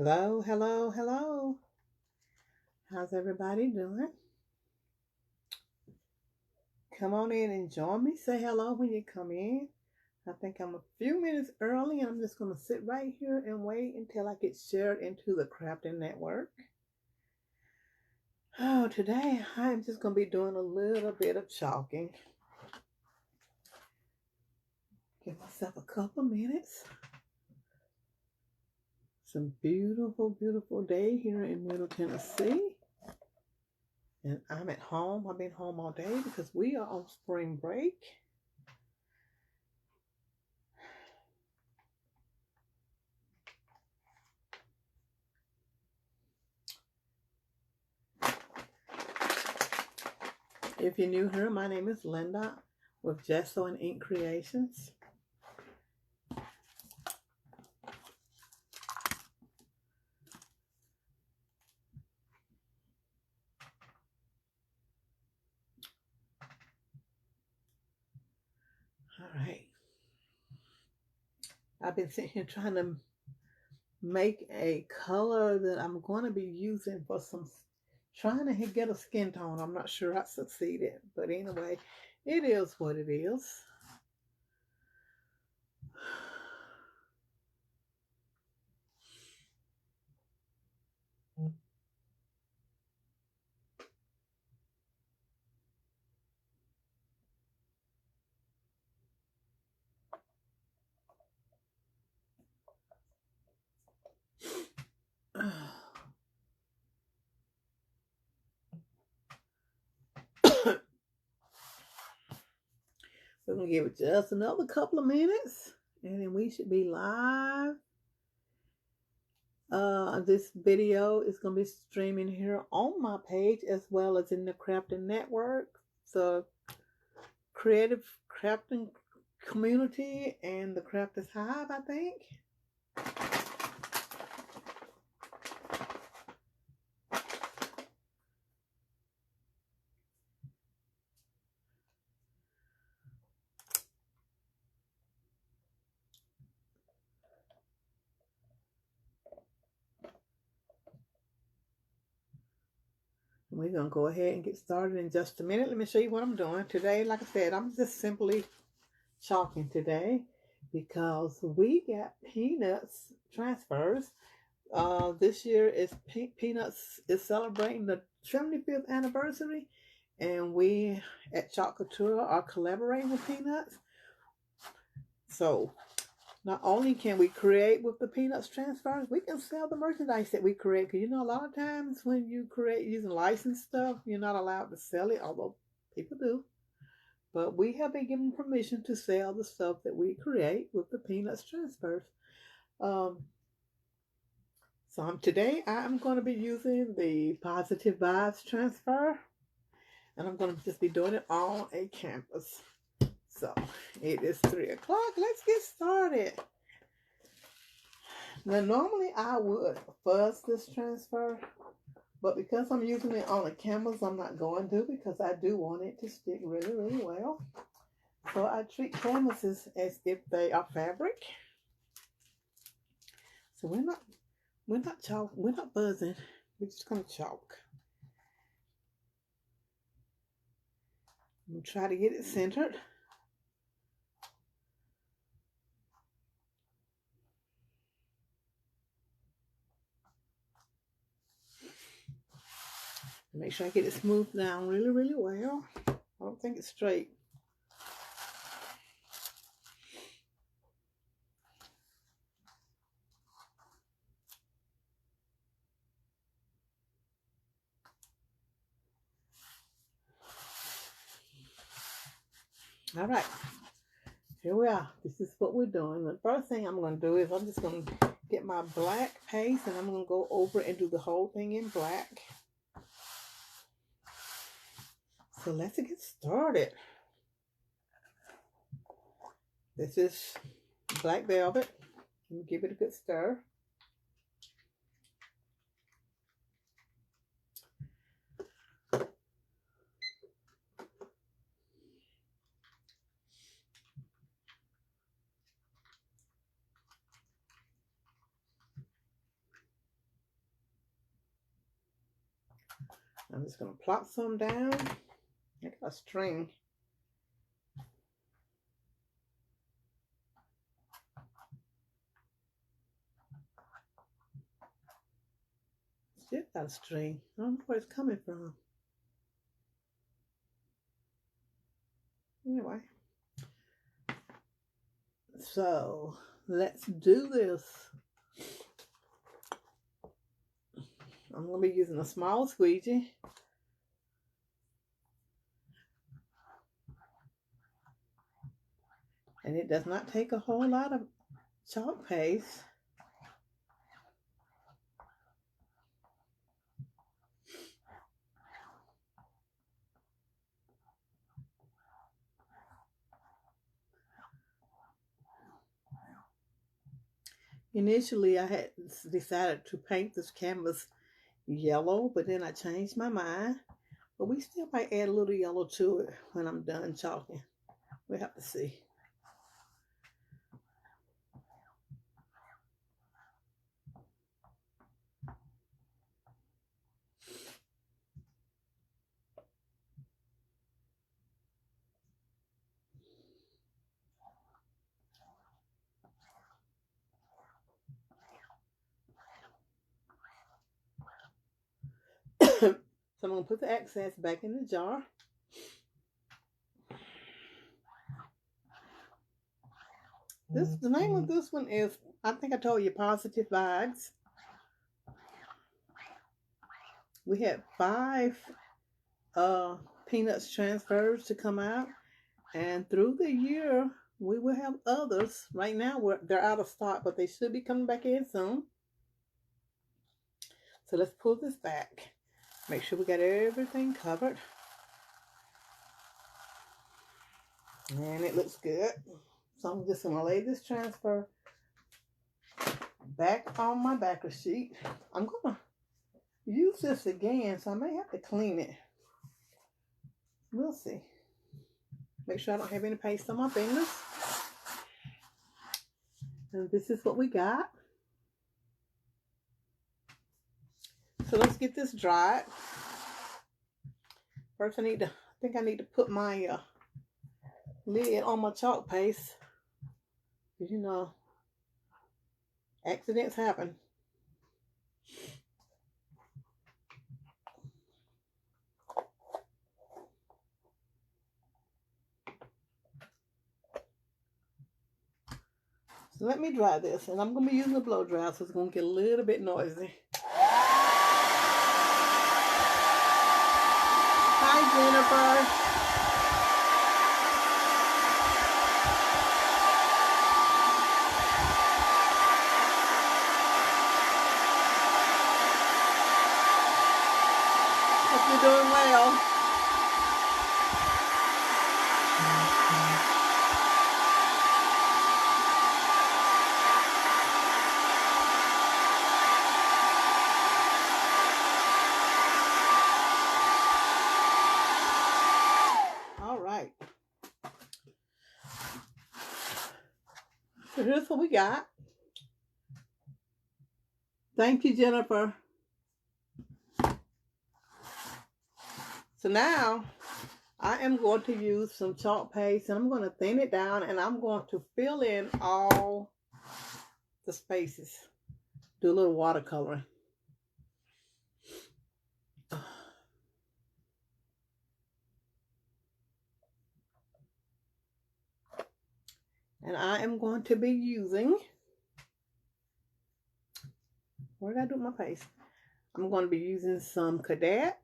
Hello, hello, hello. How's everybody doing? Come on in and join me. Say hello when you come in. I think I'm a few minutes early and I'm just going to sit right here and wait until I get shared into the Crafting Network. Oh, today I'm just going to be doing a little bit of chalking. Give myself a couple minutes. Some beautiful, beautiful day here in Middle Tennessee. And I'm at home. I've been home all day because we are on spring break. If you're new here, my name is Linda with Gesso and Ink Creations. All right. I've been sitting here trying to make a color that I'm going to be using for trying to get a skin tone. I'm not sure I succeeded, but anyway, it is what it is. We're going to give it just another couple of minutes and then we should be live. This video is going to be streaming here on my page as well as in the Crafting Network, the Creative Crafting Community, and the Crafters Hive, I think. We're going to go ahead and get started in just a minute. Let me show you what I'm doing today. Like I said, I'm just simply chalking today because we got Peanuts transfers. This year is Peanuts is celebrating the 75th anniversary, and we at Chalk Couture are collaborating with Peanuts. So not only can we create with the Peanuts transfers, we can sell the merchandise that we create. Because, a lot of times when you create using licensed stuff, you're not allowed to sell it, although people do. But we have been given permission to sell the stuff that we create with the Peanuts transfers. Today I'm going to be using the Positive Vibes transfer. And I'm going to just be doing it on a canvas. So it is 3 o'clock. Let's get started. Now, normally I would fuzz this transfer, but because I'm using it on a canvas, I'm not going to, because I do want it to stick really, really well. So I treat canvases as if they are fabric. So we're not buzzing. We're just gonna chalk. I'm gonna try to get it centered. Make sure I get it smoothed down really, really well. I don't think it's straight. All right, here we are. This is what we're doing. The first thing I'm going to do is I'm just going to get my black paste and I'm going to go over and do the whole thing in black. So let's get started. This is black velvet. Let me give it a good stir. I'm just going to plop some down. I got a string. Still got a string. I don't know where it's coming from. Anyway. So, let's do this. I'm going to be using a small squeegee. And it does not take a whole lot of chalk paste. Initially, I had decided to paint this canvas yellow, but then I changed my mind. But we still might add a little yellow to it when I'm done chalking. We'll have to see. So I'm going to put the excess back in the jar. The name of this one is, I think I told you, Positive Vibes. We had 5 Peanuts transfers to come out. And through the year, we will have others. Right now, they're out of stock, but they should be coming back in soon. So let's pull this back. Make sure we got everything covered. And it looks good. So I'm just going to lay this transfer back on my backer sheet. I'm going to use this again, so I may have to clean it. We'll see. Make sure I don't have any paste on my fingers. And this is what we got. So let's get this dried. First I think I need to put my lid on my chalk paste. Because, you know, accidents happen. So let me dry this. And I'm going to be using a blow dryer, so it's going to get a little bit noisy. Hi, Jennifer. Hope you're doing well. So here's what we got. Thank you, Jennifer. So now I am going to use some chalk paste and I'm going to thin it down and I'm going to fill in all the spaces. Do a little watercoloring. And I am going to be using, where did I do my paste? I'm going to be using some Cadet.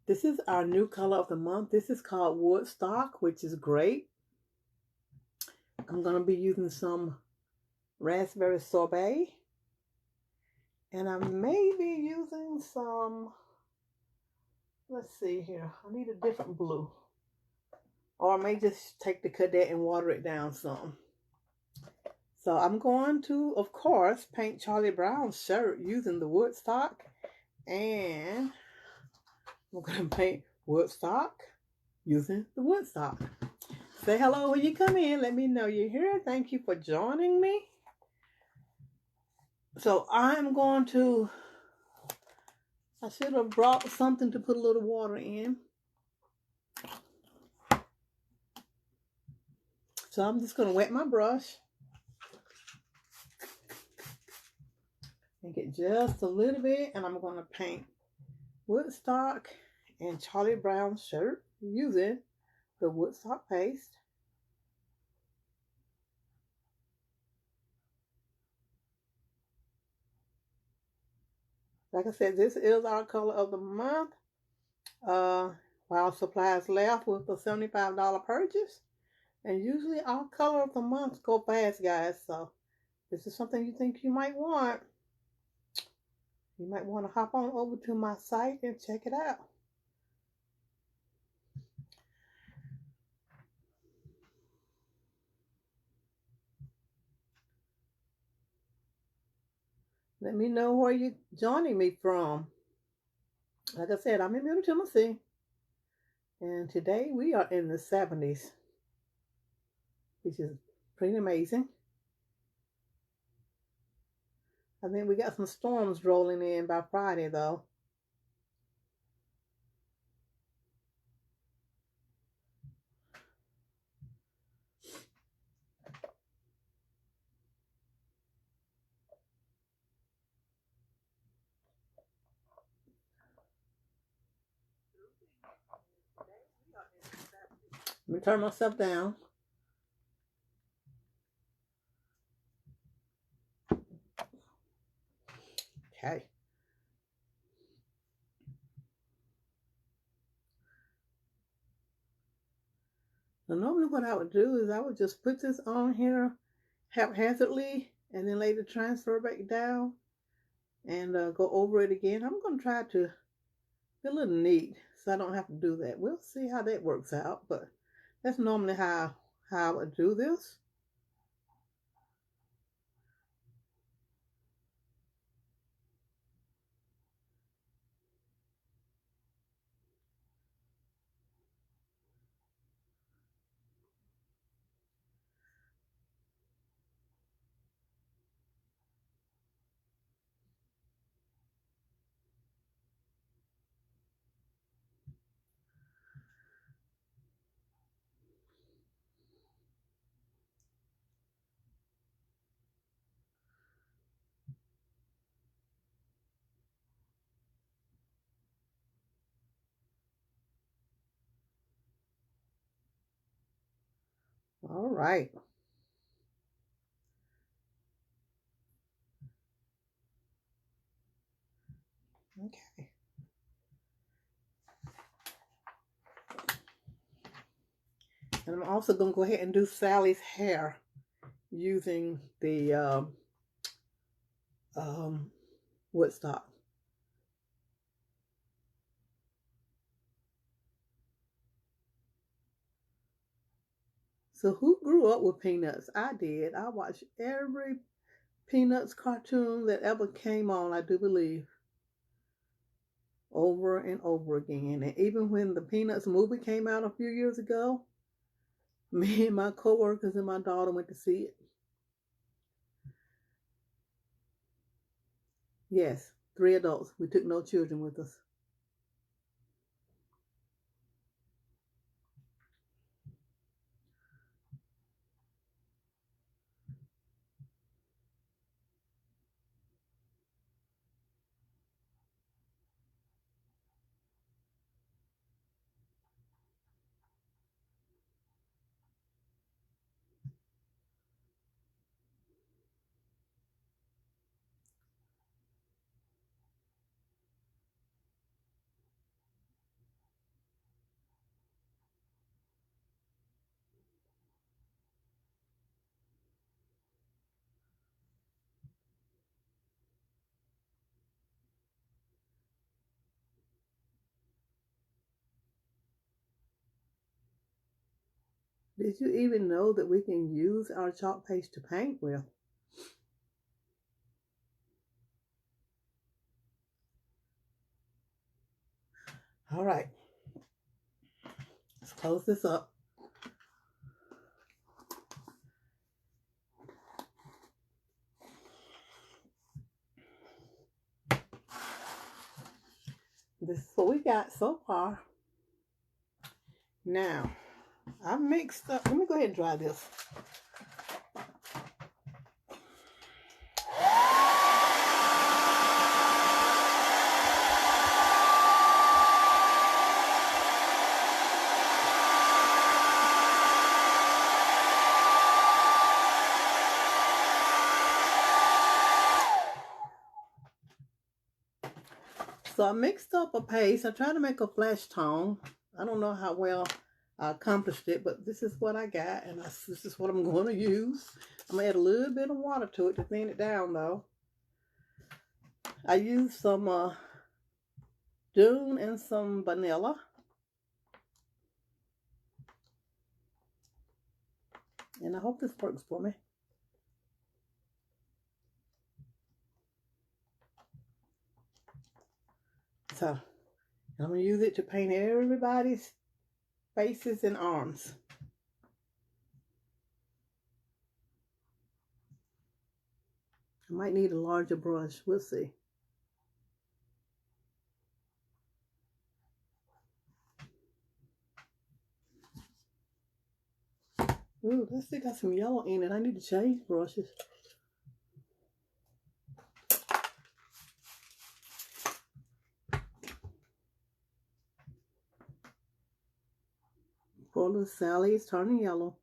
This is our new color of the month. This is called Woodstock, which is great. I'm going to be using some Raspberry Sorbet. And I may be using some, let's see here. I need a different blue. Or I may just take the Cadet and water it down some. So I'm going to, of course, paint Charlie Brown's shirt using the Woodstock. And I'm going to paint Woodstock using the Woodstock. Say hello when you come in. Let me know you're here. Thank you for joining me. So I'm going to I should have brought something to put a little water in. So I'm just going to wet my brush and get just a little bit, and I'm going to paint Woodstock and Charlie Brown's shirt using the Woodstock paste. Like I said, this is our color of the month. While supplies left with the $75 purchase. And usually our color of the month go fast, guys. So if this is something you think you might want, you might want to hop on over to my site and check it out. Let me know where you're joining me from. Like I said, I'm in Middle Tennessee. And today we are in the 70s, which is pretty amazing. I think we got some storms rolling in by Friday, though. Let me turn myself down. Okay. Now, normally what I would do is I would just put this on here haphazardly and then later transfer back down and go over it again. I'm going to try to be a little neat so I don't have to do that. We'll see how that works out, but that's normally how I would do this. All right. Okay. And I'm also going to go ahead and do Sally's hair using the Woodstock. So who grew up with Peanuts? I did. I watched every Peanuts cartoon that ever came on, I do believe, over and over again. And even when the Peanuts movie came out a few years ago, me and my coworkers and my daughter went to see it. Yes, 3 adults. We took no children with us. Did you even know that we can use our chalk paste to paint with? All right. Let's close this up. this is what we got so far. Now, I mixed up. Let me go ahead and dry this. So I mixed up a paste. I tried to make a flesh tone. I don't know how well I accomplished it, but this is what I got, and this is what I'm going to use. I'm going to add a little bit of water to it to thin it down, though. I used some Dune and some vanilla. And I hope this works for me. So, I'm going to use it to paint everybody's faces and arms. I might need a larger brush. We'll see. Ooh, that still got some yellow in it. I need to change brushes. Poor little Sally is turning yellow.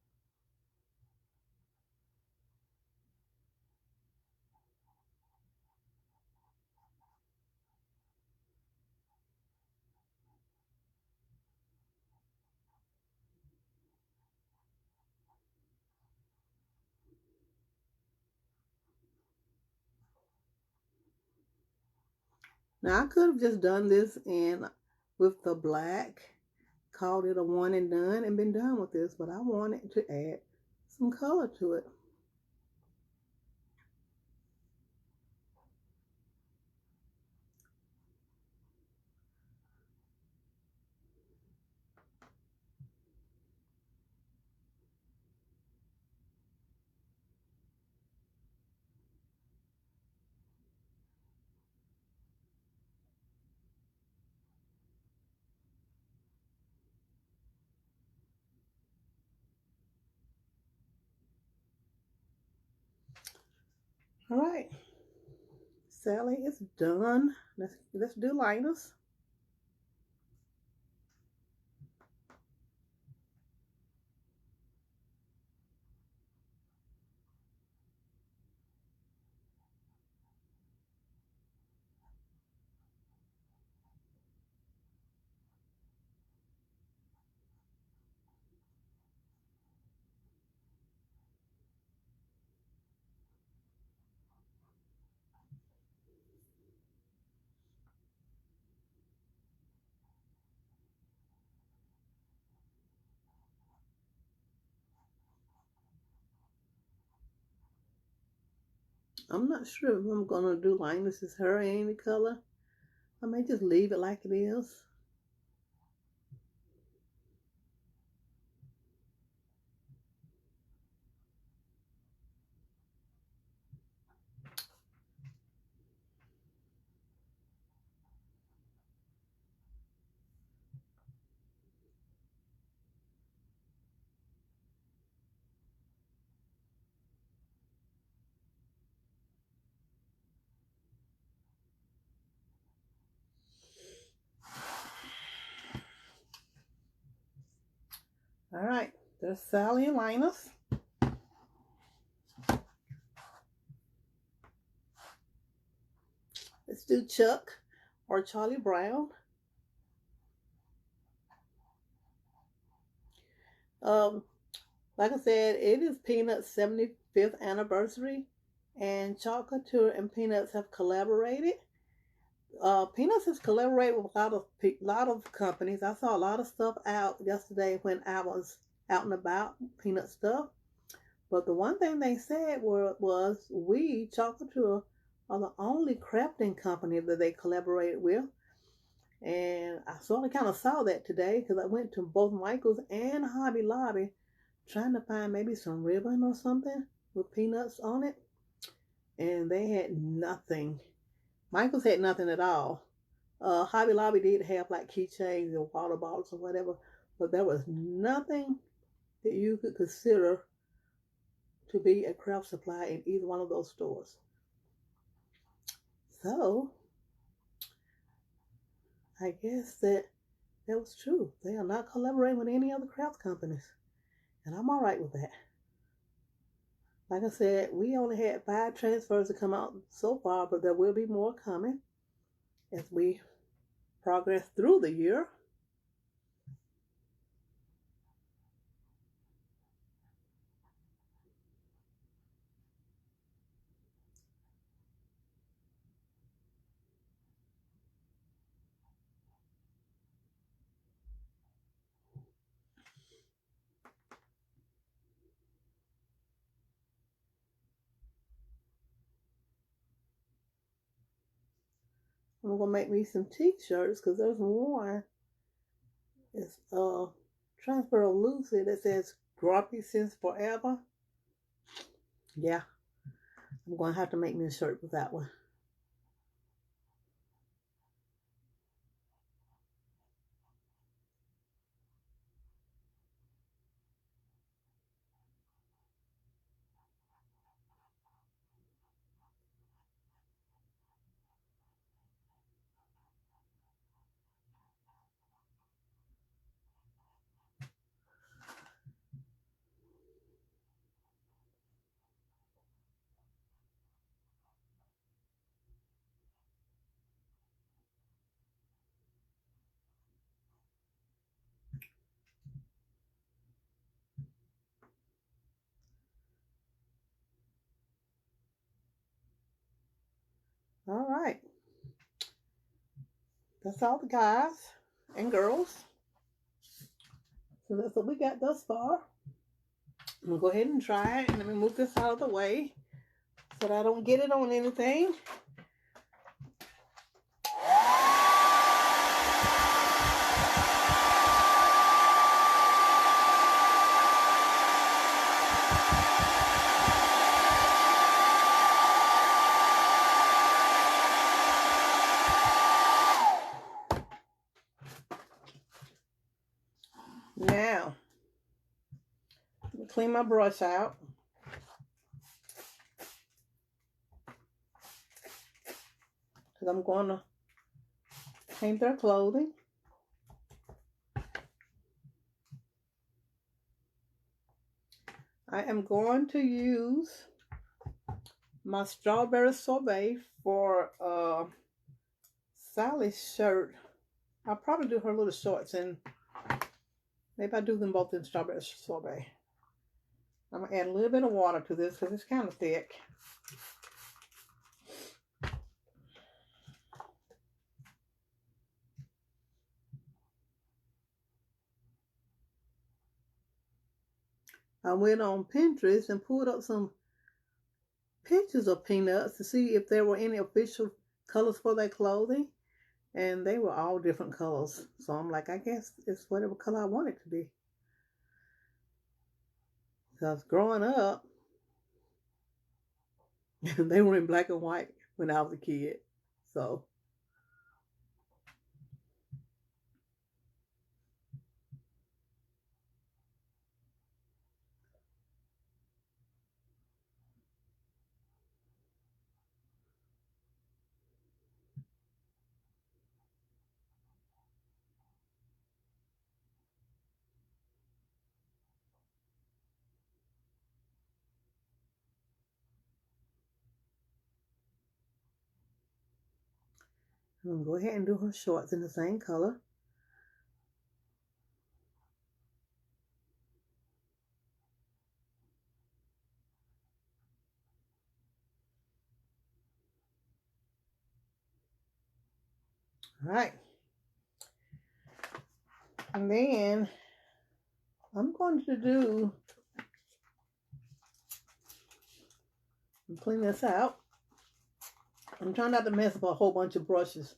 Now I could have just done this with the black, called it a one and done, and been done with this, but I wanted to add some color to it. All right, Sally is done. Let's do liners. I'm not sure if I'm gonna do Linus's hair in any color. I may just leave it like it is. All right, there's Sally and Linus. Let's do Chuck or Charlie Brown. Like I said, it is Peanuts' 75th anniversary, and Chalk Couture and Peanuts have collaborated. Peanuts has collaborated with a lot of companies. I saw a lot of stuff out yesterday when I was out and about, Peanut stuff. But the one thing they said was we, Chalk Couture, are the only crafting company that they collaborated with. And I sort of kind of saw that today because I went to both Michael's and Hobby Lobby trying to find maybe some ribbon or something with Peanuts on it. And they had nothing. Michael's had nothing at all. Hobby Lobby did have like keychains and water bottles or whatever, but there was nothing that you could consider to be a craft supply in either one of those stores. So I guess that was true. They are not collaborating with any other craft companies, and I'm all right with that. Like I said, we only had 5 transfers to come out so far, but there will be more coming as we progress through the year. I'm gonna make me some t-shirts because there's one. It's Transfer of Lucy that says Grumpy Since Forever. Yeah, I'm gonna have to make me a shirt with that one. All right, that's all the guys and girls. So that's what we got thus far. I'm gonna go ahead and try it, and let me move this out of the way so that I don't get it on anything. Now, let me clean my brush out. Because I'm going to paint their clothing. I am going to use my strawberry sorbet for Sally's shirt. I'll probably do her little shorts, and maybe I do them both in strawberry sorbet. I'm going to add a little bit of water to this because it's kind of thick. I went on Pinterest and pulled up some pictures of Peanuts to see if there were any official colors for their clothing, and they were all different colors. So I'm like, I guess it's whatever color I want it to be. Because growing up, they were in black and white when I was a kid. So I'm going to go ahead and do her shorts in the same color. All right. And then I'm going to clean this out. I'm trying not to mess up a whole bunch of brushes.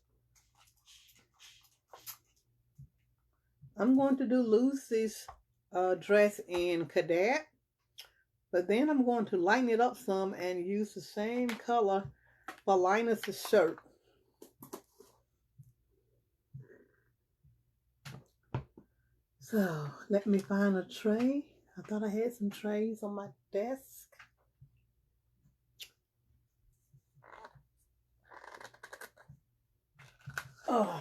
I'm going to do Lucy's dress in Cadet, but then I'm going to lighten it up some and use the same color for Linus's shirt. So let me find a tray. I thought I had some trays on my desk. Oh,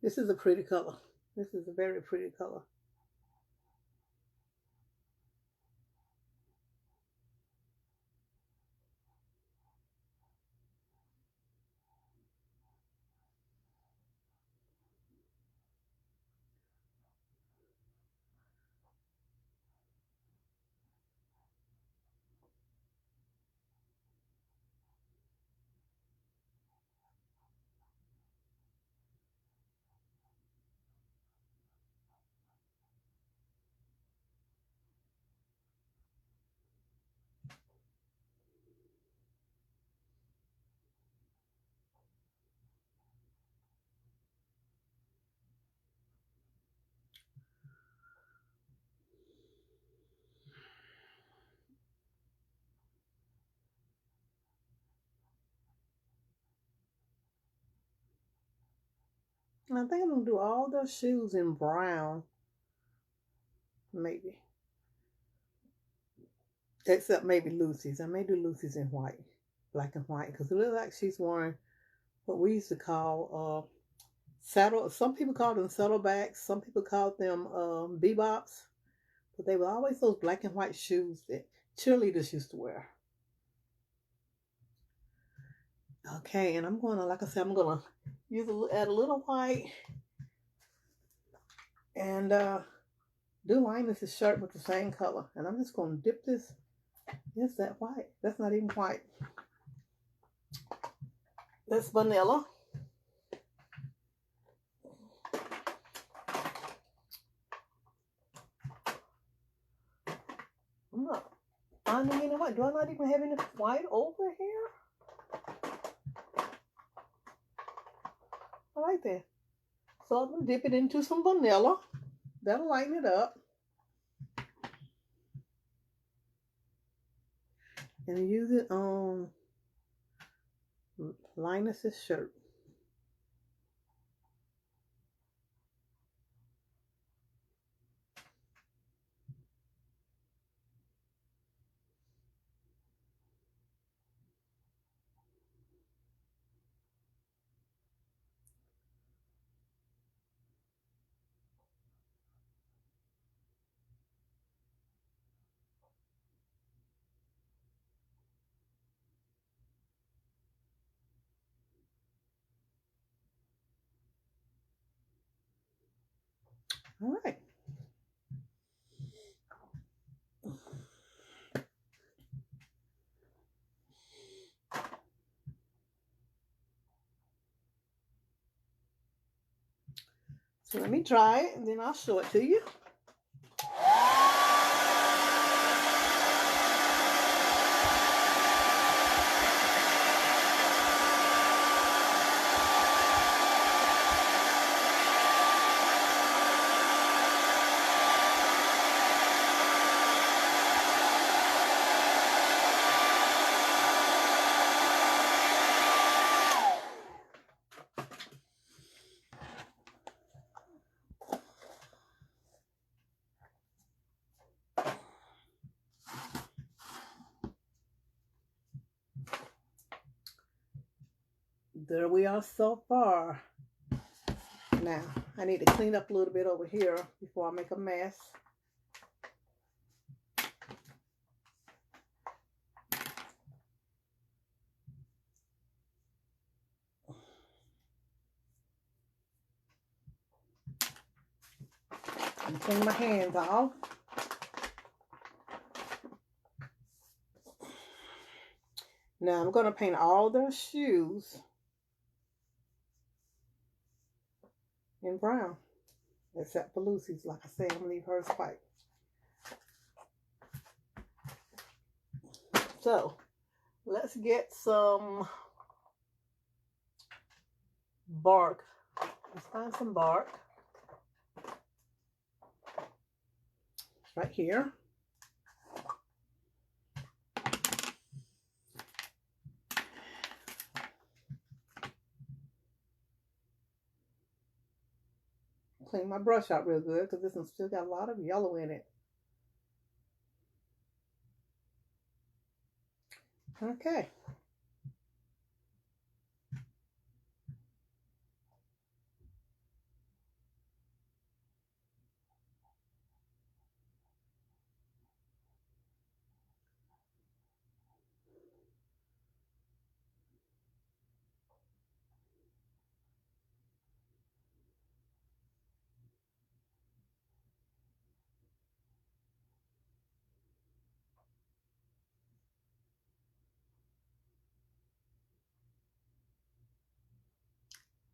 this is a pretty color. This is a very pretty color. And I think I'm gonna do all the shoes in brown, maybe. Except maybe Lucy's. I may do Lucy's in white, black and white, because it looks like she's wearing what we used to call saddle. Some people call them saddlebacks. Some people call them bebops. But they were always those black and white shoes that cheerleaders used to wear. Okay, and I'm gonna, like I said, I'm gonna add a little white and do Linus's shirt with the same color. And I'm just gonna dip this. Yes, that white. That's not even white. That's vanilla. I'm not finding any white. Do I not even have any white over here? Right there. So I'm gonna dip it into some vanilla. That'll lighten it up. And use it on Linus's shirt. All right. So let me try it and then I'll show it to you. There we are so far. Now, I need to clean up a little bit over here before I make a mess. And clean my hands off. Now I'm going to paint all their shoes in brown, except for Lucy's. Like I said, I'm going to leave hers white. So let's get some bark. Let's find some bark. It's right here. clean my brush out real good because this one still got a lot of yellow in it. Okay.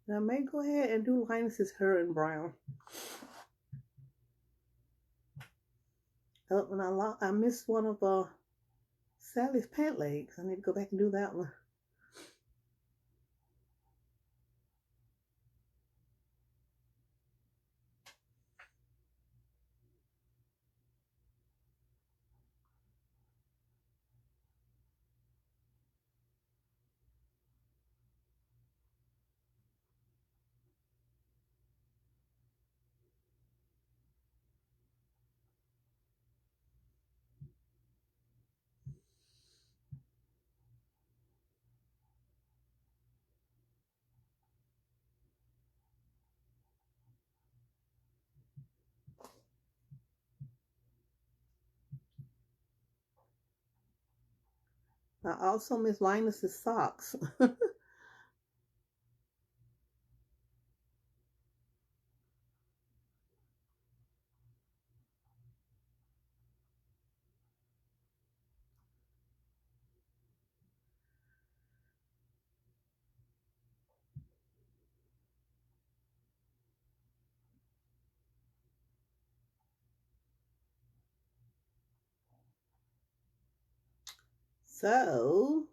Now I may go ahead and do Linus's hair in brown. Oh, and I missed one of Sally's pant legs. I need to go back and do that one. I also miss Linus's socks. So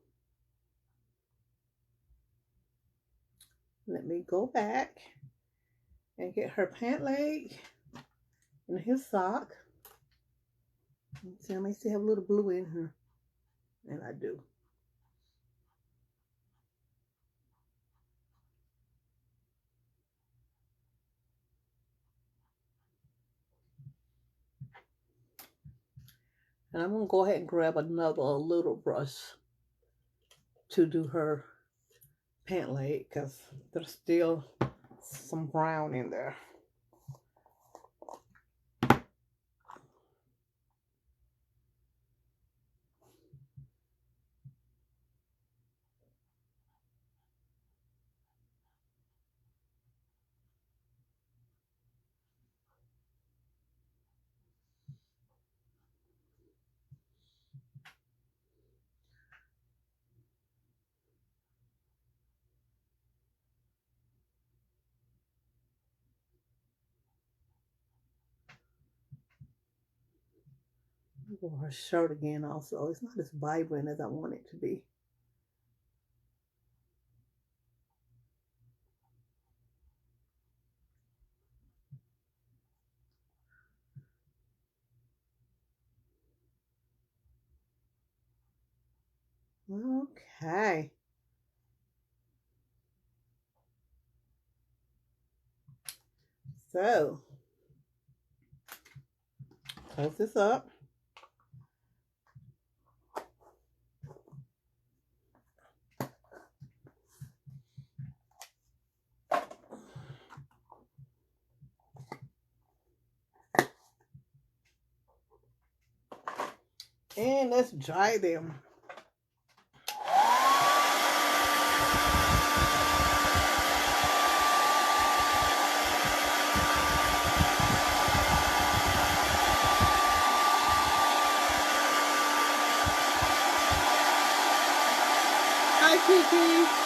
let me go back and get her pant leg and his sock. See, I may still have a little blue in her. And I do. And I'm going to go ahead and grab another little brush to do her pant leg because there's still some brown in there. Her shirt again also. It's not as vibrant as I want it to be. Okay. So, close this up. And let's dry them. Hi, Kiki.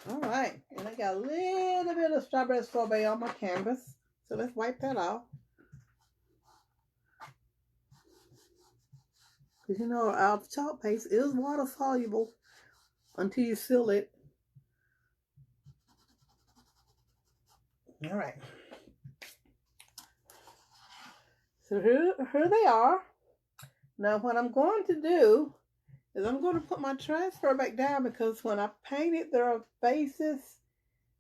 All right, and I got a little bit of strawberry sorbet on my canvas. So let's wipe that off. Because you know our chalk paste is water soluble until you seal it. All right. So here they are. Now what I'm going to do is I'm going to put my transfer back down because when I painted their faces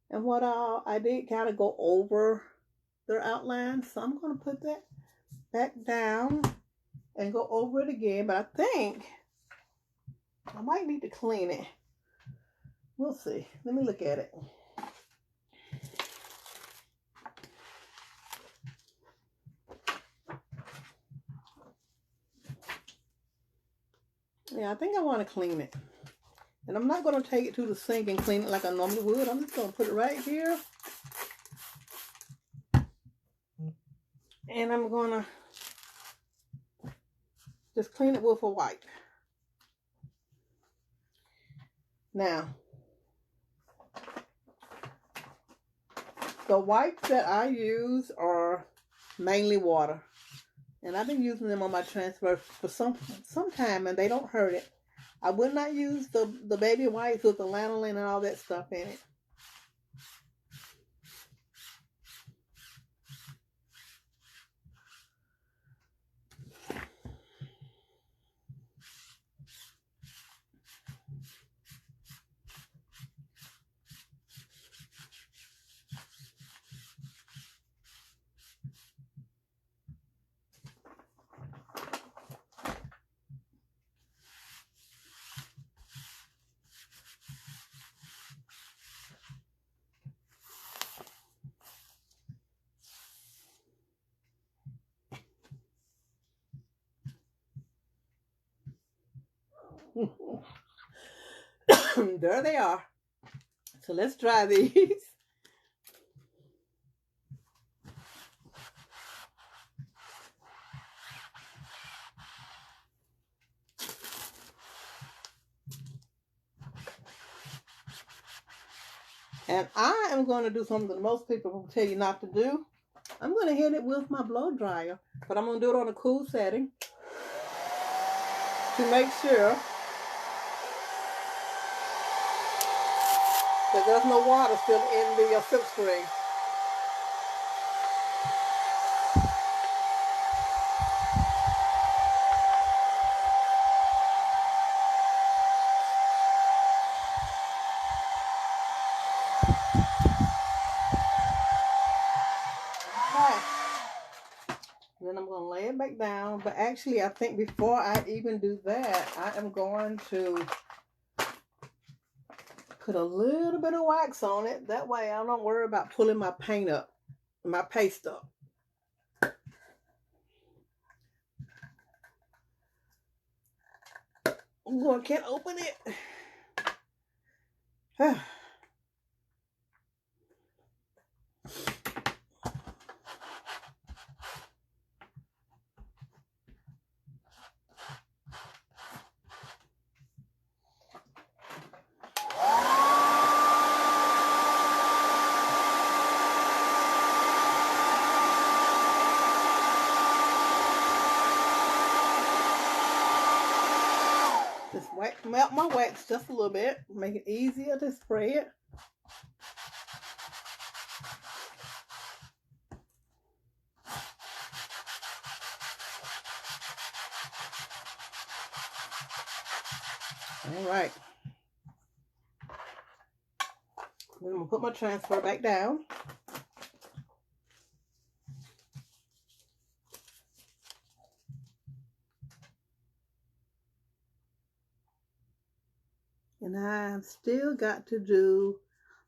and what I did kind of go over their outline. So I'm going to put that back down and go over it again. But I think I might need to clean it. We'll see. Let me look at it. Yeah, I think I want to clean it. And I'm not going to take it to the sink and clean it like I normally would. I'm just going to put it right here. And I'm going to just clean it with a wipe. Now, the wipes that I use are mainly water. And I've been using them on my transfer for some time, and they don't hurt it. I would not use the baby wipes with the lanolin and all that stuff in it. There they are. So let's dry these. And I am going to do something that most people will tell you not to do. I'm going to hit it with my blow dryer, but I'm going to do it on a cool setting to make sure that there's no water still in the silk screen. Then I'm going to lay it back down. But actually, I think before I even do that, I am going to put a little bit of wax on it. That way I don't worry about pulling my paint up, my paste up. I can't open it. Just melt my wax just a little bit, make it easier to spread. All right. Then I'm gonna put my transfer back down. And I've still got to do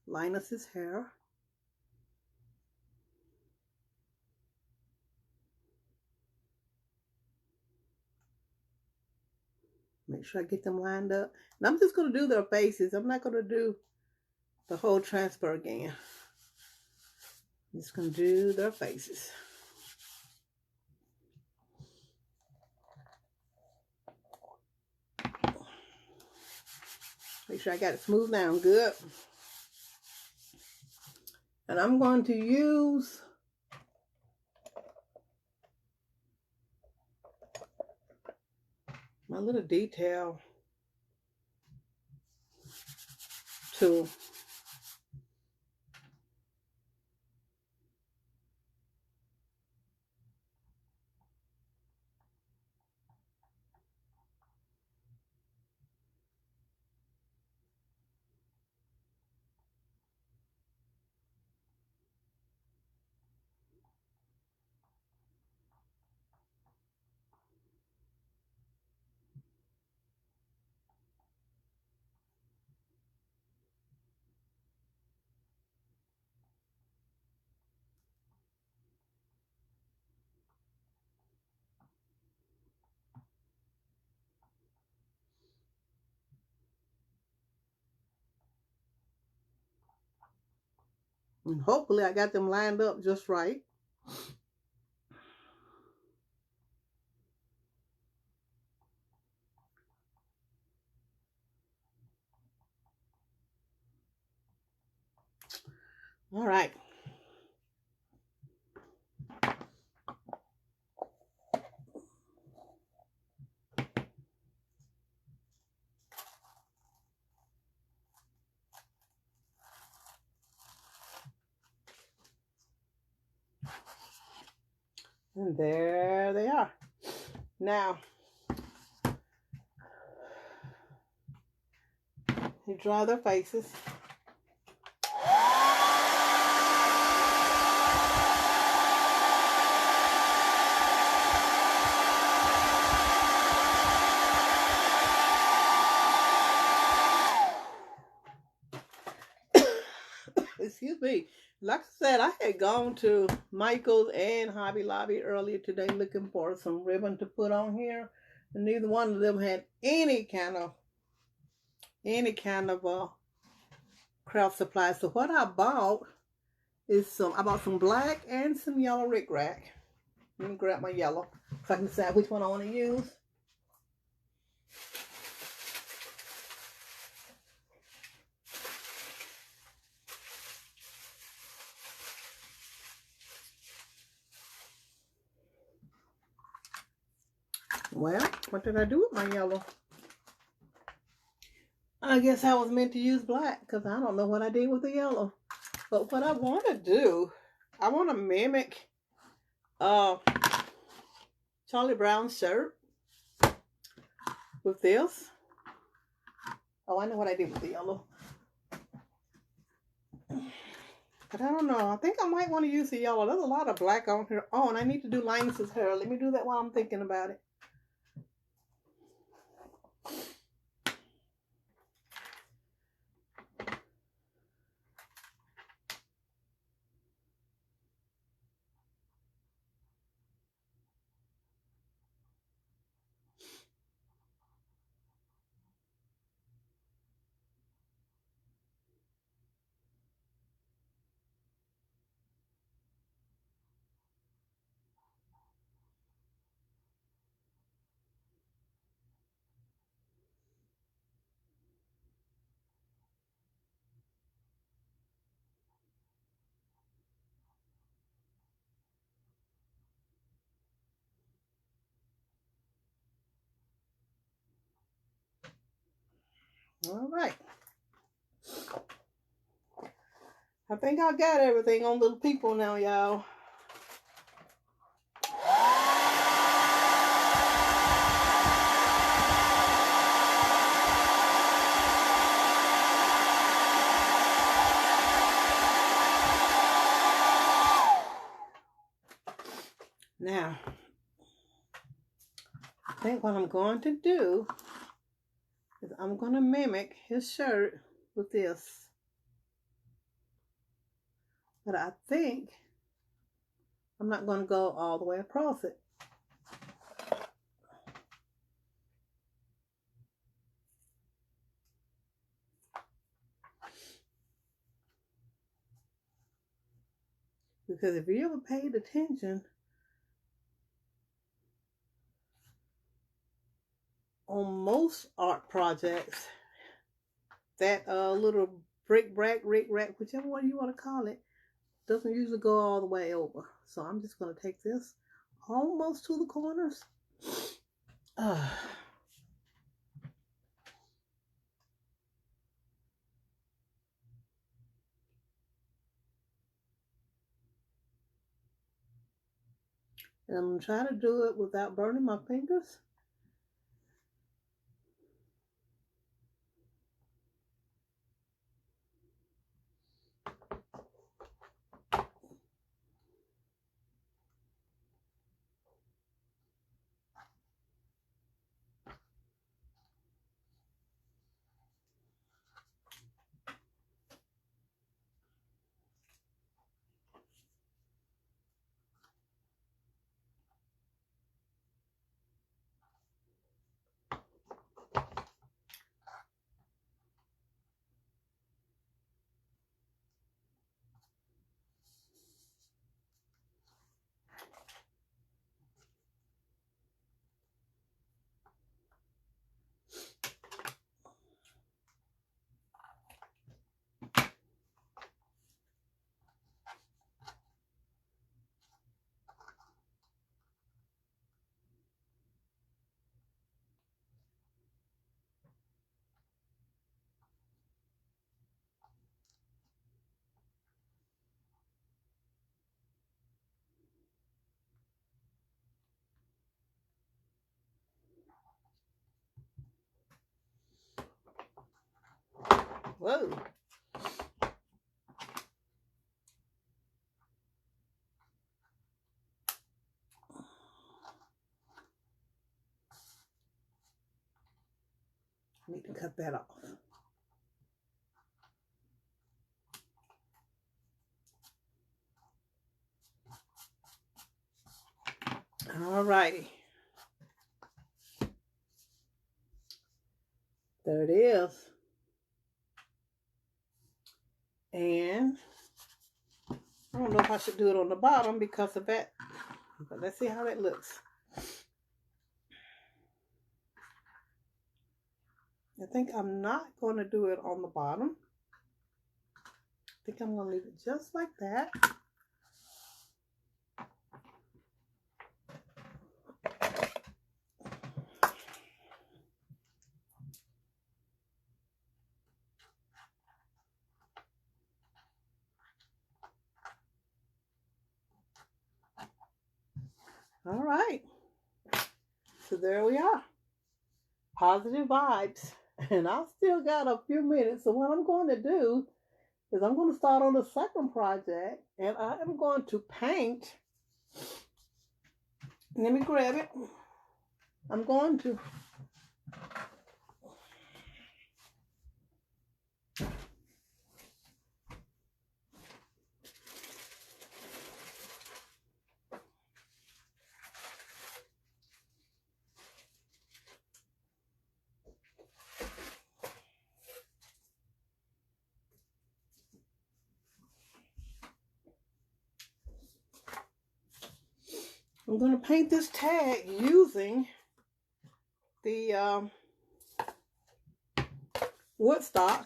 Linus's hair. Make sure I get them lined up. And I'm just going to do their faces. I'm not going to do the whole transfer again. I'm just going to do their faces. Make sure I got it smoothed down good. And I'm going to use my little detail tool. And hopefully I got them lined up just right. All right. And there they are. Now, you draw their faces. Excuse me. Like I said, I had gone to Michael's and Hobby Lobby earlier today looking for some ribbon to put on here. And neither one of them had any kind of craft supplies. So what I bought is I bought some black and some yellow Rick Rack. Let me grab my yellow so I can decide which one I want to use. Well, what did I do with my yellow? I guess I was meant to use black because I don't know what I did with the yellow. But what I want to do, I want to mimic Charlie Brown's shirt with this. Oh, I know what I did with the yellow. But I don't know. I think I might want to use the yellow. There's a lot of black on here. Oh, and I need to do Linus's hair. Let me do that while I'm thinking about it. All right. I think I got everything on little people now, y'all. Now, I think what I'm going to do is I'm going to mimic his shirt with this. But I think I'm not going to go all the way across it. Because if you ever paid attention on most art projects, that little brick rack, whichever one you want to call it, doesn't usually go all the way over. So I'm just going to take this almost to the corners. And I'm going to try to do it without burning my fingers. Whoa. I need to cut that off. All righty. There it is. And I don't know if I should do it on the bottom because of that. But let's see how that looks. I think I'm not going to do it on the bottom. I think I'm going to leave it just like that. All right. So there we are. Positive vibes. And I still got a few minutes. So what I'm going to do is I'm going to start on the second project. And I am going to paint. Let me grab it. I'm going to. I'm going to paint this tag using the Woodstock.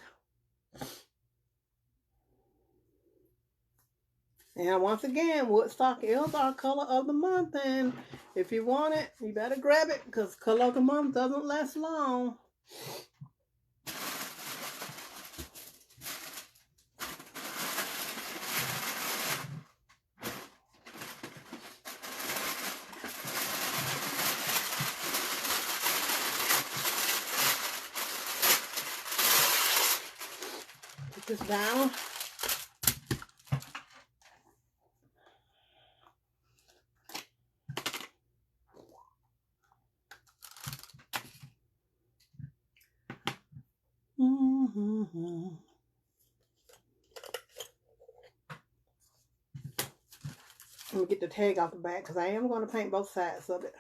And once again, Woodstock is our color of the month. And if you want it, you better grab it because color of the month doesn't last long. Put this down. Let me get the tag off the back because I am going to paint both sides of it.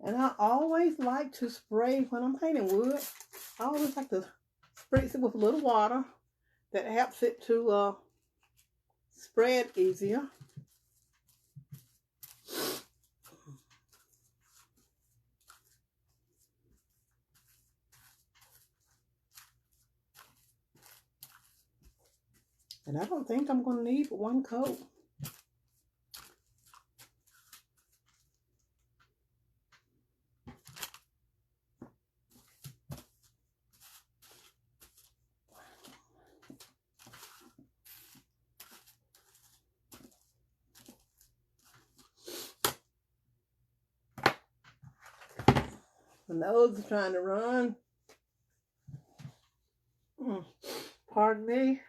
And I always like to spray when I'm painting wood. I always like to spritz it with a little water. That helps it to spread easier. And I don't think I'm going to need one coat. My nose is trying to run. Pardon me.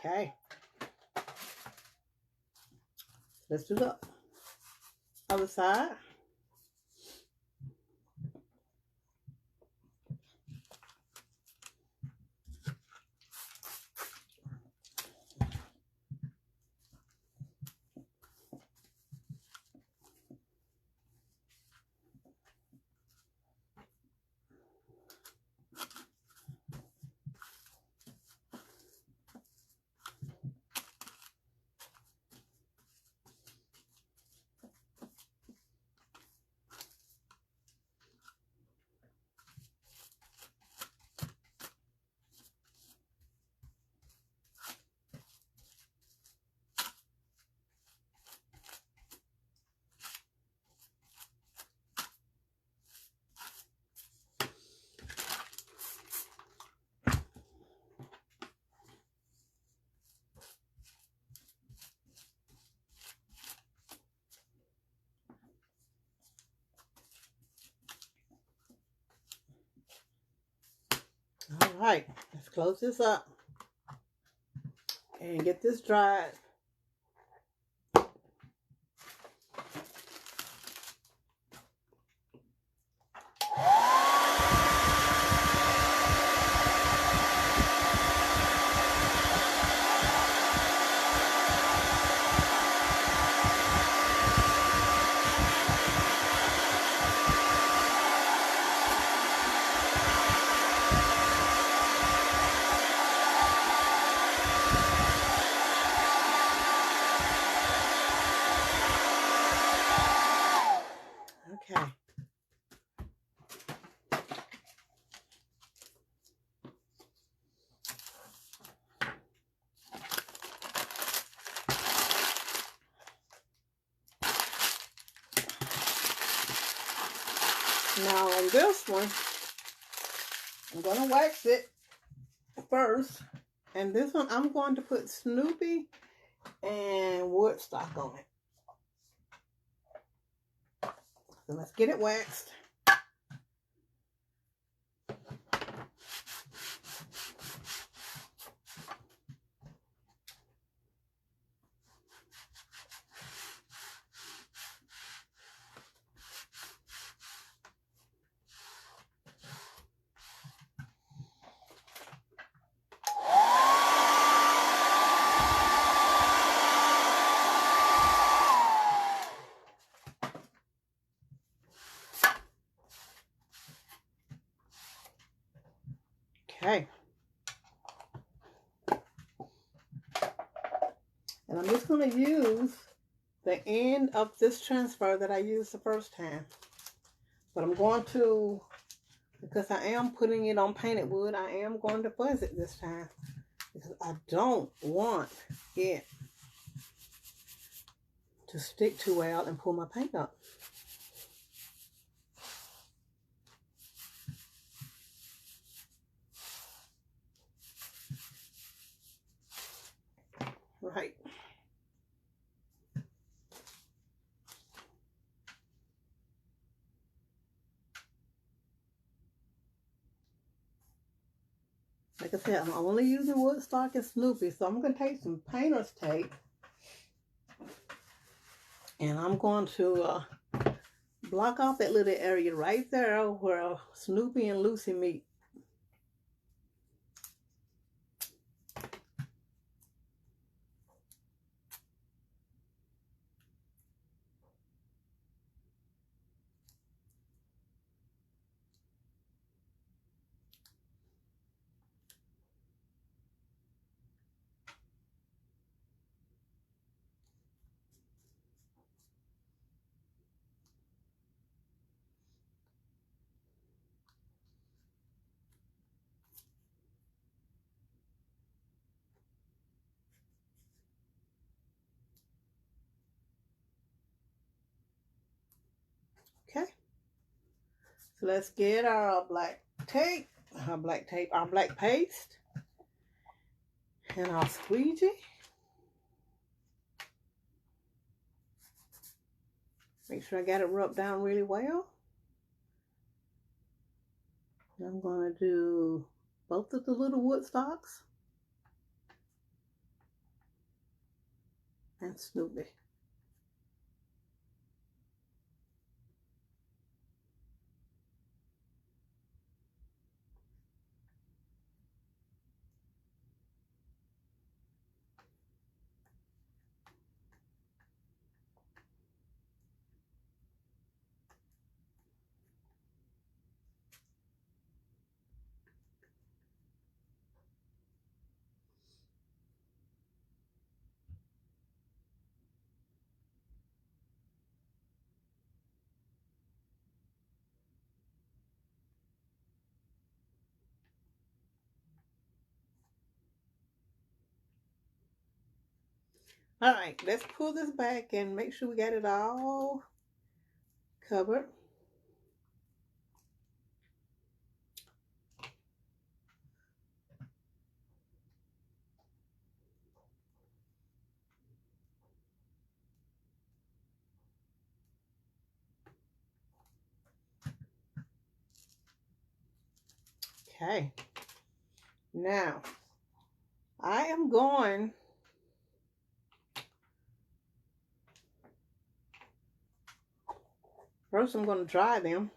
Okay. Let's do the other side. right, let's close this up and get this dried. Okay. Now on this one, I'm going to wax it first. And this one, I'm going to put Snoopy and Woodstock on it. So let's get it waxed. Okay. And I'm just going to use the end of this transfer that I used the first time. But I'm going to, because I am putting it on painted wood, I am going to fuzz it this time. Because I don't want it to stick too well and pull my paint up. Right. Like I said, I'm only using Woodstock and Snoopy, so I'm going to take some painter's tape and I'm going to block off that little area right there where Snoopy and Lucy meet. Okay. So let's get our black tape, our black paste, and our squeegee. Make sure I got it rubbed down really well. And I'm going to do both of the little Woodstocks and Snoopy. All right, let's pull this back and make sure we got it all covered. Okay. Now, I am going first. I'm going to dry them.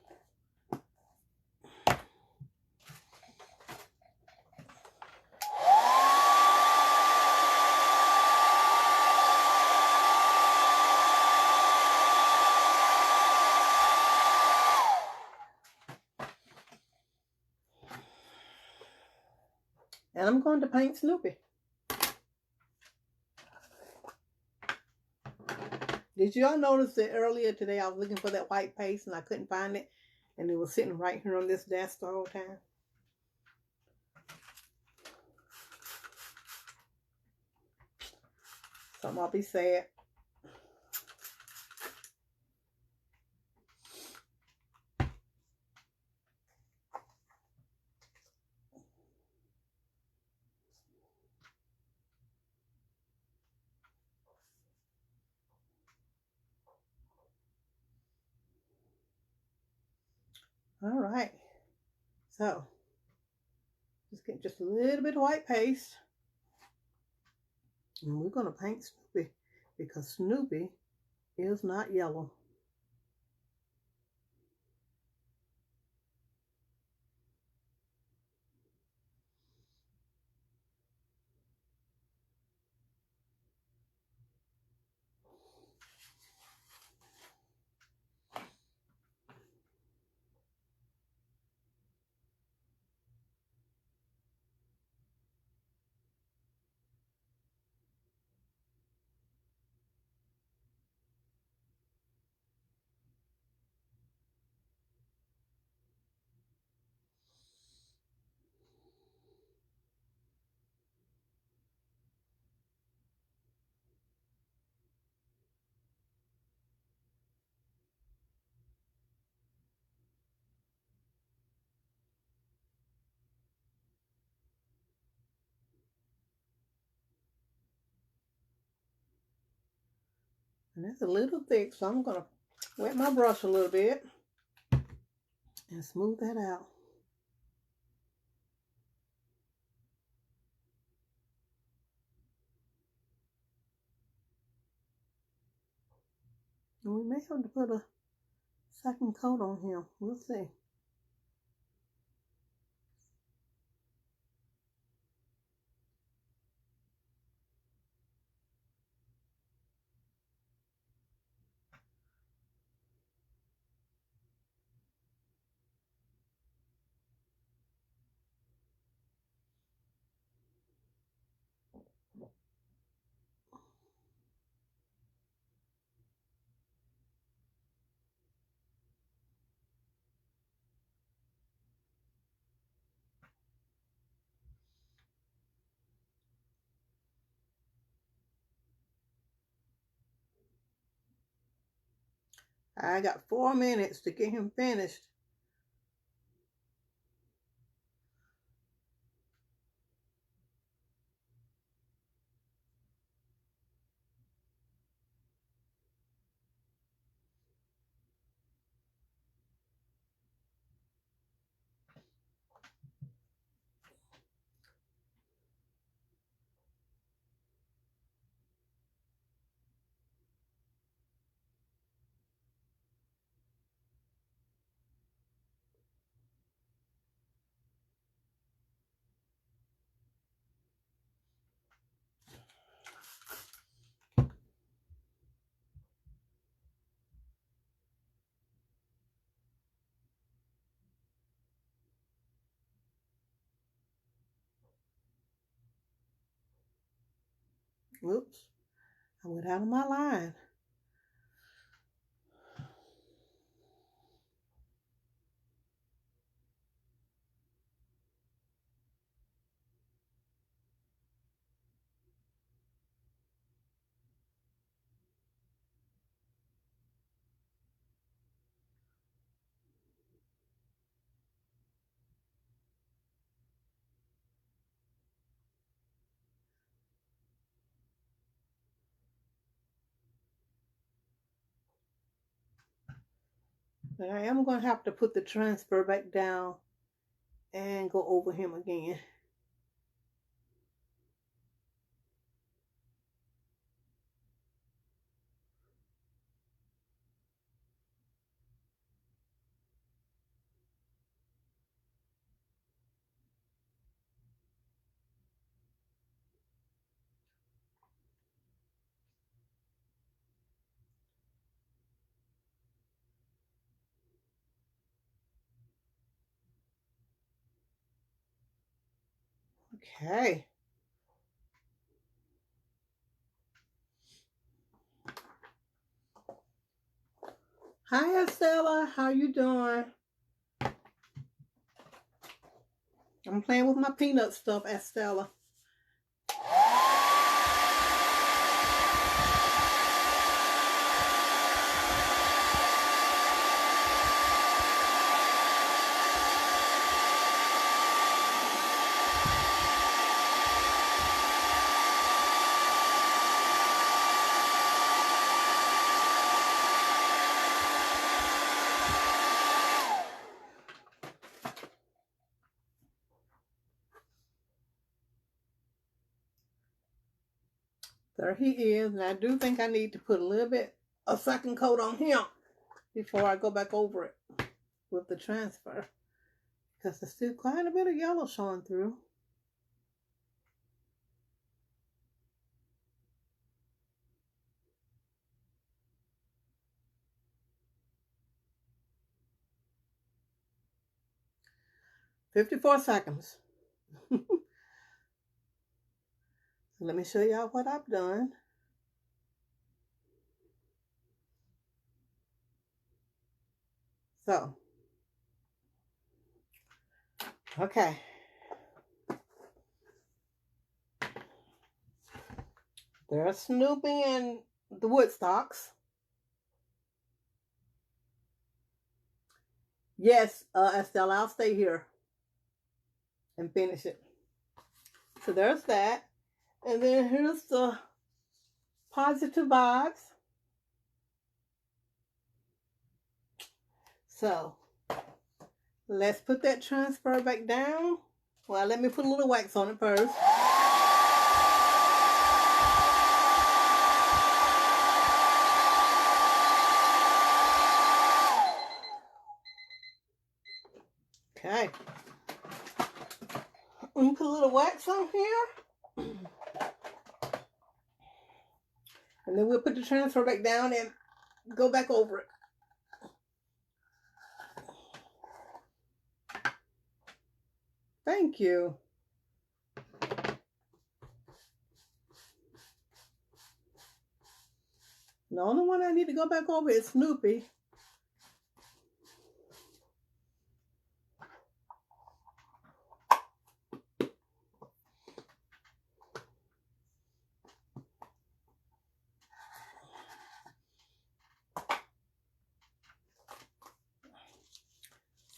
And I'm going to paint Snoopy. Did y'all notice that earlier today I was looking for that white paste and I couldn't find it? And it was sitting right here on this desk the whole time. Something I'll be sad. All right. So, just get just a little bit of white paste. And we're going to paint Snoopy because Snoopy is not yellow. And that's a little thick, so I'm going to wet my brush a little bit and smooth that out. And we may have to put a second coat on him. We'll see. I got 4 minutes to get him finished. Oops, I went out of my line. But I am going to have to put the transfer back down and go over him again. Okay. Hi, Estella. How you doing? I'm playing with my peanut stuff, Estella. There he is, and I do think I need to put a second coat on him before I go back over it with the transfer, because there's still quite a bit of yellow showing through. "54 seconds." Let me show y'all what I've done. So, okay. There's Snoopy and the Woodstocks. Yes, Estelle, I'll stay here and finish it. So there's that. And then here's the Positive Vibes. So let's put that transfer back down. Well, let me put a little wax on it first. Okay. Let me put a little wax on here. And then we'll put the transfer back down and go back over it. Thank you. The only one I need to go back over is Snoopy.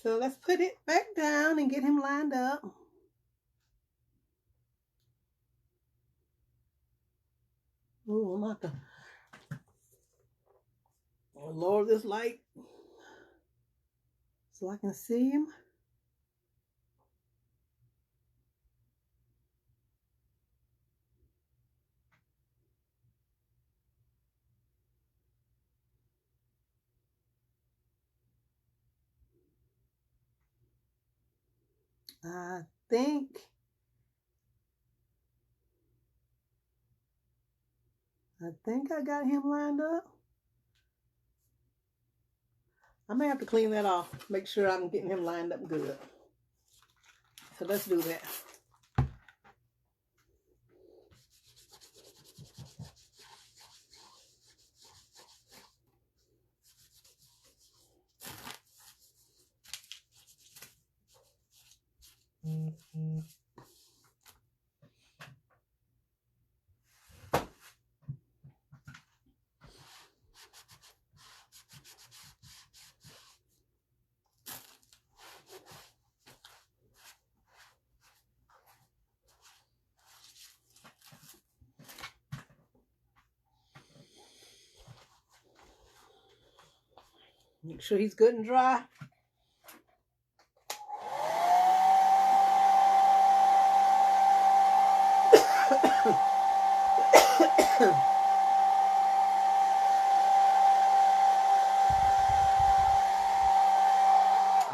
So let's put it back down and get him lined up. Ooh, I'm about to lower this light so I can see him. I think I got him lined up. I may have to clean that off, make sure I'm getting him lined up good. So let's do that. Make sure he's good and dry.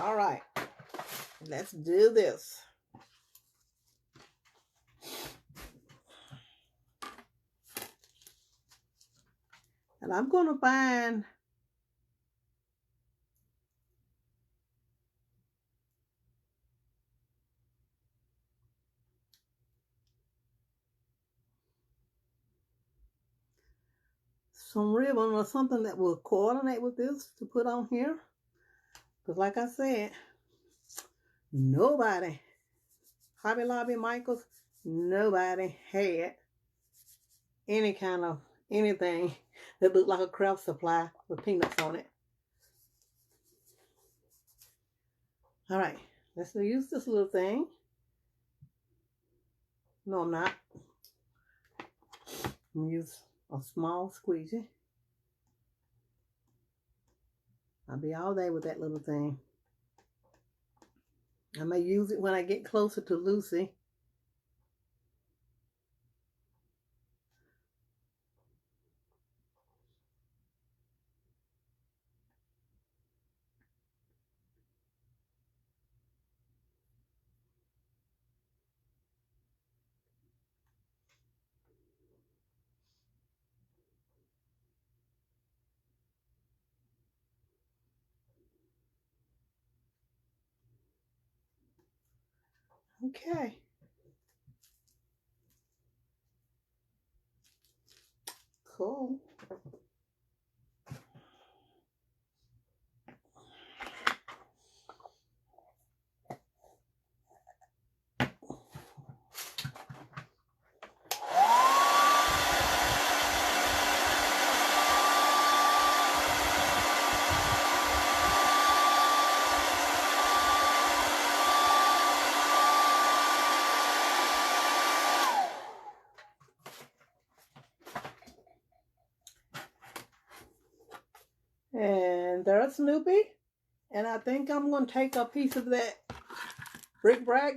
All right, let's do this. And I'm going to find some ribbon or something that will coordinate with this to put on here. Because like I said, nobody, Hobby Lobby, Michaels, nobody had any kind of anything that looked like a craft supply with peanuts on it. All right, let's use this little thing. No, I'm not. I'm gonna use a small squeegee. I'll be all day with that little thing. I may use it when I get closer to Lucy. Okay. Cool. And there's Snoopy. And I think I'm going to take a piece of that bric rack,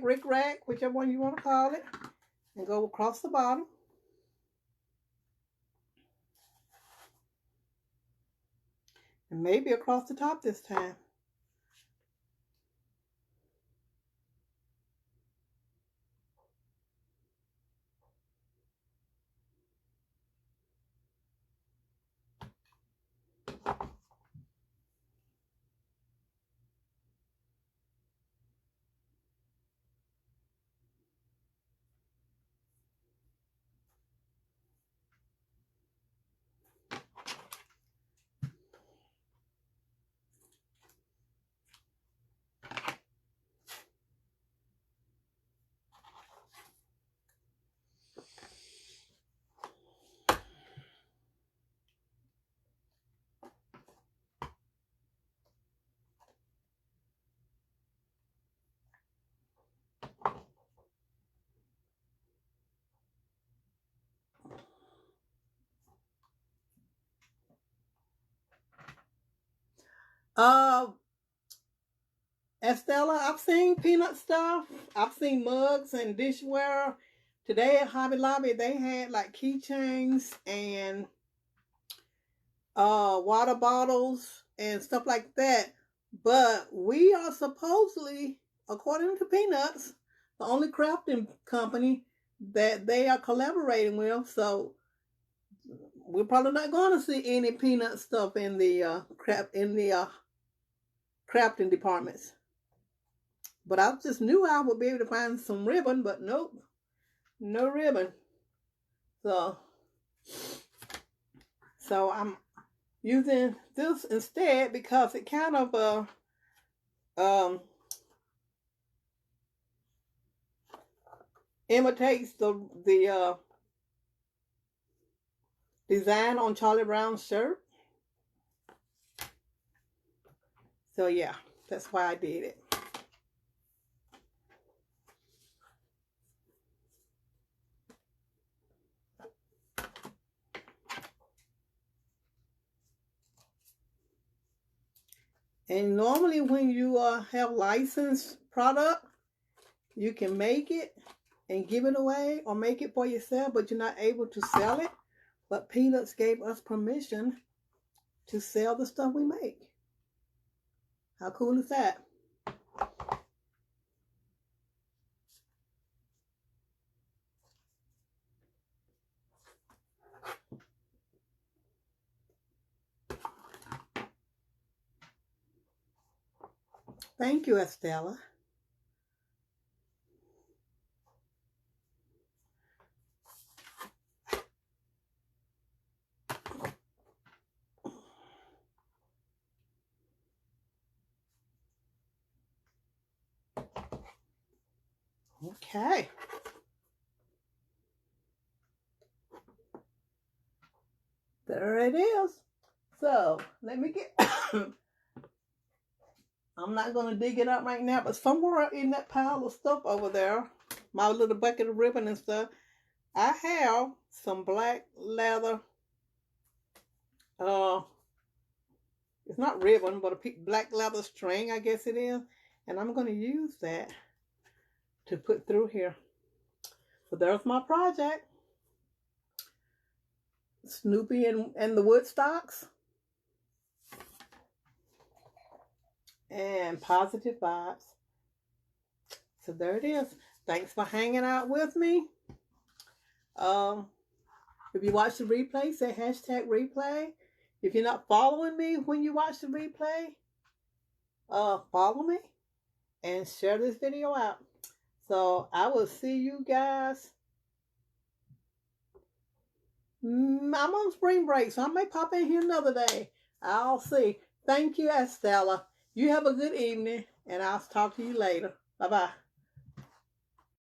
whichever one you want to call it, and go across the bottom. And maybe across the top this time. Estella, I've seen peanut stuff. I've seen mugs and dishware. Today at Hobby Lobby, they had like keychains and water bottles and stuff like that. But we are supposedly, according to Peanuts, the only crafting company that they are collaborating with. So we're probably not going to see any peanut stuff in the crafting departments. But I just knew I would be able to find some ribbon, but nope, no ribbon. So I'm using this instead because it kind of imitates the design on Charlie Brown's shirt. So yeah, that's why I did it. And normally when you have licensed product, you can make it and give it away or make it for yourself, but you're not able to sell it. But Peanuts gave us permission to sell the stuff we make. How cool is that? Thank you, Estella. Okay. There it is. So let me get, I'm not going to dig it up right now, but somewhere in that pile of stuff over there, my little bucket of ribbon and stuff, I have some black leather, it's not ribbon, but a black leather string, I guess it is. And I'm going to use that to put through here. So there's my project. Snoopy and the Woodstocks. And positive vibes. So there it is. Thanks for hanging out with me. If you watch the replay, say hashtag replay. If you're not following me when you watch the replay, follow me and share this video out. So I will see you guys. I'm on spring break, so I may pop in here another day. I'll see. Thank you, Estella. You have a good evening, and I'll talk to you later. Bye-bye.